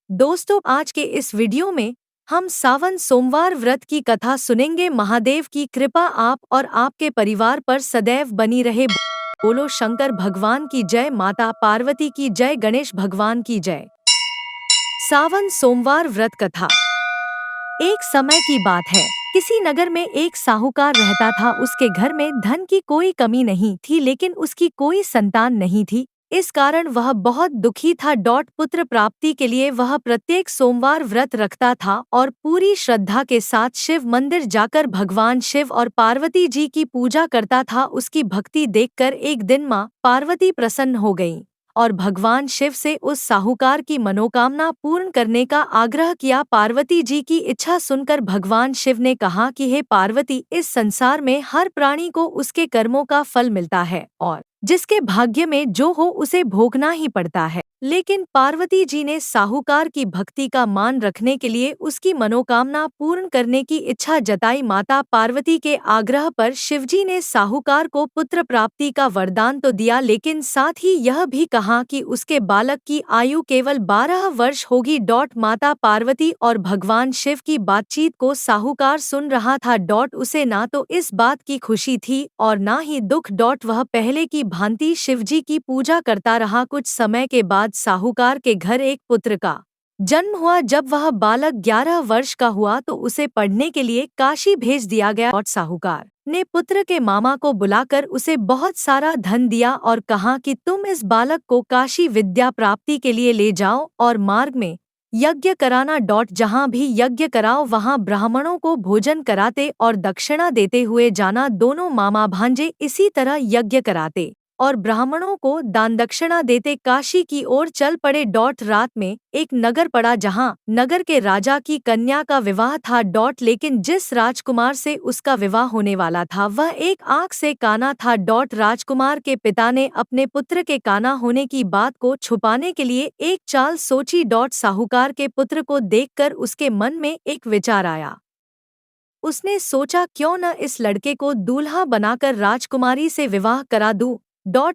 दोस्तों, आज के इस वीडियो में हम सावन सोमवार व्रत की कथा सुनेंगे। महादेव की कृपा आप और आपके परिवार पर सदैव बनी रहे। बोलो शंकर भगवान की जय, माता पार्वती की जय, गणेश भगवान की जय। सावन सोमवार व्रत कथा। एक समय की बात है, किसी नगर में एक साहूकार रहता था। उसके घर में धन की कोई कमी नहीं थी, लेकिन उसकी कोई संतान नहीं थी। इस कारण वह बहुत दुखी था। पुत्र प्राप्ति के लिए वह प्रत्येक सोमवार व्रत रखता था और पूरी श्रद्धा के साथ शिव मंदिर जाकर भगवान शिव और पार्वती जी की पूजा करता था। उसकी भक्ति देखकर एक दिन माँ पार्वती प्रसन्न हो गईं और भगवान शिव से उस साहूकार की मनोकामना पूर्ण करने का आग्रह किया। पार्वती जी की इच्छा सुनकर भगवान शिव ने कहा कि हे पार्वती, इस संसार में हर प्राणी को उसके कर्मों का फल मिलता है और जिसके भाग्य में जो हो उसे भोगना ही पड़ता है। लेकिन पार्वती जी ने साहूकार की भक्ति का मान रखने के लिए उसकी मनोकामना पूर्ण करने की इच्छा जताई। माता पार्वती के आग्रह पर शिवजी ने साहूकार को पुत्र प्राप्ति का वरदान तो दिया, लेकिन साथ ही यह भी कहा कि उसके बालक की आयु केवल 12 वर्ष होगी। माता पार्वती और भगवान शिव की बातचीत को साहूकार सुन रहा था। उसे ना तो इस बात की खुशी थी और ना ही दुख। वह पहले की भांति शिवजी की पूजा करता रहा। कुछ समय के बाद साहूकार के घर एक पुत्र का जन्म हुआ। जब वह बालक 11 वर्ष का हुआ तो उसे पढ़ने के लिए काशी भेज दिया गया और साहूकार ने पुत्र के मामा को बुलाकर उसे बहुत सारा धन दिया और कहा कि तुम इस बालक को काशी विद्या प्राप्ति के लिए ले जाओ और मार्ग में यज्ञ कराना। जहाँ भी यज्ञ कराओ वहाँ ब्राह्मणों को भोजन कराते और दक्षिणा देते हुए जाना। दोनों मामा भांजे इसी तरह यज्ञ कराते और ब्राह्मणों को दान दक्षिणा देते काशी की ओर चल पड़े। रात में एक नगर पड़ा जहाँ नगर के राजा की कन्या का विवाह था। लेकिन जिस राजकुमार से उसका विवाह होने वाला था वह एक आंख से काना था। राजकुमार के पिता ने अपने पुत्र के काना होने की बात को छुपाने के लिए एक चाल सोची। साहूकार के पुत्र को देखकर उसके मन में एक विचार आया। उसने सोचा, क्यों न इस लड़के को दूल्हा बनाकर राजकुमारी से विवाह करा दूं।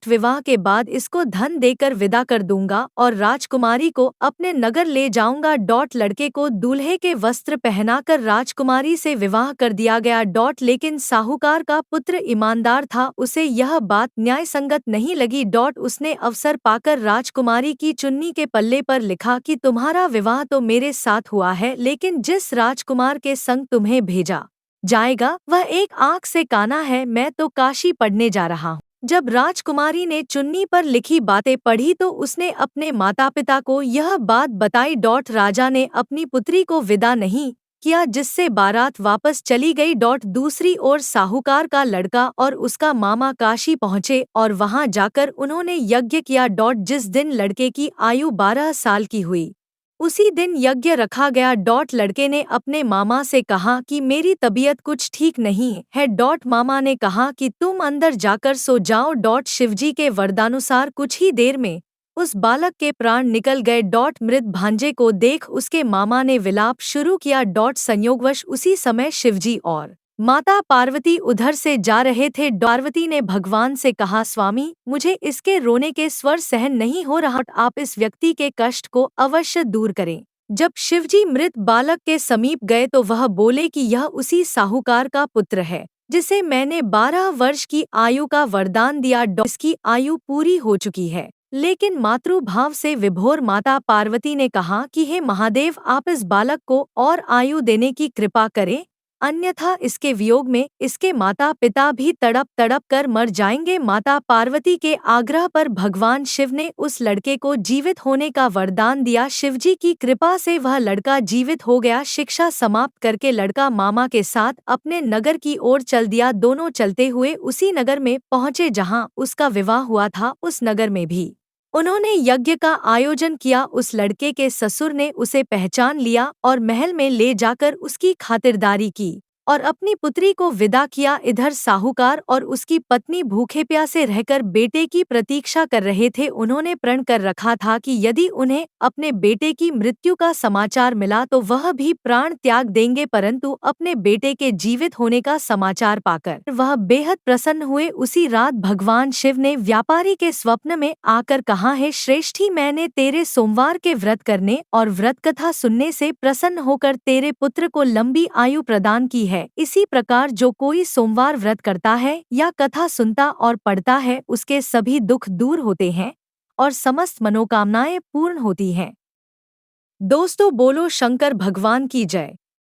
विवाह के बाद इसको धन देकर विदा कर दूंगा और राजकुमारी को अपने नगर ले जाऊंगा। लड़के को दूल्हे के वस्त्र पहनाकर राजकुमारी से विवाह कर दिया गया। लेकिन साहूकार का पुत्र ईमानदार था, उसे यह बात न्यायसंगत नहीं लगी। उसने अवसर पाकर राजकुमारी की चुन्नी के पल्ले पर लिखा कि तुम्हारा विवाह तो मेरे साथ हुआ है, लेकिन जिस राजकुमार के संग तुम्हें भेजा जाएगा वह एक आंख से काना है। मैं तो काशी पढ़ने जा रहा हूँ। जब राजकुमारी ने चुन्नी पर लिखी बातें पढ़ी तो उसने अपने माता पिता को यह बात बताई। राजा ने अपनी पुत्री को विदा नहीं किया, जिससे बारात वापस चली गई। दूसरी ओर साहूकार का लड़का और उसका मामा काशी पहुंचे और वहां जाकर उन्होंने यज्ञ किया। जिस दिन लड़के की आयु 12 साल की हुई उसी दिन यज्ञ रखा गया। लड़के ने अपने मामा से कहा कि मेरी तबीयत कुछ ठीक नहीं है। मामा ने कहा कि तुम अंदर जाकर सो जाओ। शिवजी के वरदानुसार कुछ ही देर में उस बालक के प्राण निकल गए। मृत भांजे को देख उसके मामा ने विलाप शुरू किया। संयोगवश उसी समय शिवजी और माता पार्वती उधर से जा रहे थे। पार्वती ने भगवान से कहा, स्वामी, मुझे इसके रोने के स्वर सहन नहीं हो रहा, आप इस व्यक्ति के कष्ट को अवश्य दूर करें। जब शिवजी मृत बालक के समीप गए तो वह बोले कि यह उसी साहूकार का पुत्र है जिसे मैंने 12 वर्ष की आयु का वरदान दिया। इसकी आयु पूरी हो चुकी है। लेकिन मातृभाव से विभोर माता पार्वती ने कहा कि हे महादेव, आप इस बालक को और आयु देने की कृपा करें, अन्यथा इसके वियोग में इसके माता पिता भी तड़प तड़प कर मर जाएंगे। माता पार्वती के आग्रह पर भगवान शिव ने उस लड़के को जीवित होने का वरदान दिया। शिवजी की कृपा से वह लड़का जीवित हो गया। शिक्षा समाप्त करके लड़का मामा के साथ अपने नगर की ओर चल दिया। दोनों चलते हुए उसी नगर में पहुंचे जहां उसका विवाह हुआ था। उस नगर में भी उन्होंने यज्ञ का आयोजन किया। उस लड़के के ससुर ने उसे पहचान लिया और महल में ले जाकर उसकी खातिरदारी की। और अपनी पुत्री को विदा किया। इधर साहूकार और उसकी पत्नी भूखे प्यासे रहकर बेटे की प्रतीक्षा कर रहे थे। उन्होंने प्रण कर रखा था कि यदि उन्हें अपने बेटे की मृत्यु का समाचार मिला तो वह भी प्राण त्याग देंगे, परंतु अपने बेटे के जीवित होने का समाचार पाकर वह बेहद प्रसन्न हुए। उसी रात भगवान शिव ने व्यापारी के स्वप्न में आकर कहा, है श्रेष्ठी, मैंने तेरे सोमवार के व्रत करने और व्रत कथा सुनने से प्रसन्न होकर तेरे पुत्र को लंबी आयु प्रदान की है। इसी प्रकार जो कोई सोमवार व्रत करता है या कथा सुनता और पढ़ता है उसके सभी दुख दूर होते हैं और समस्त मनोकामनाएं पूर्ण होती हैं। दोस्तों, बोलो शंकर भगवान की जय।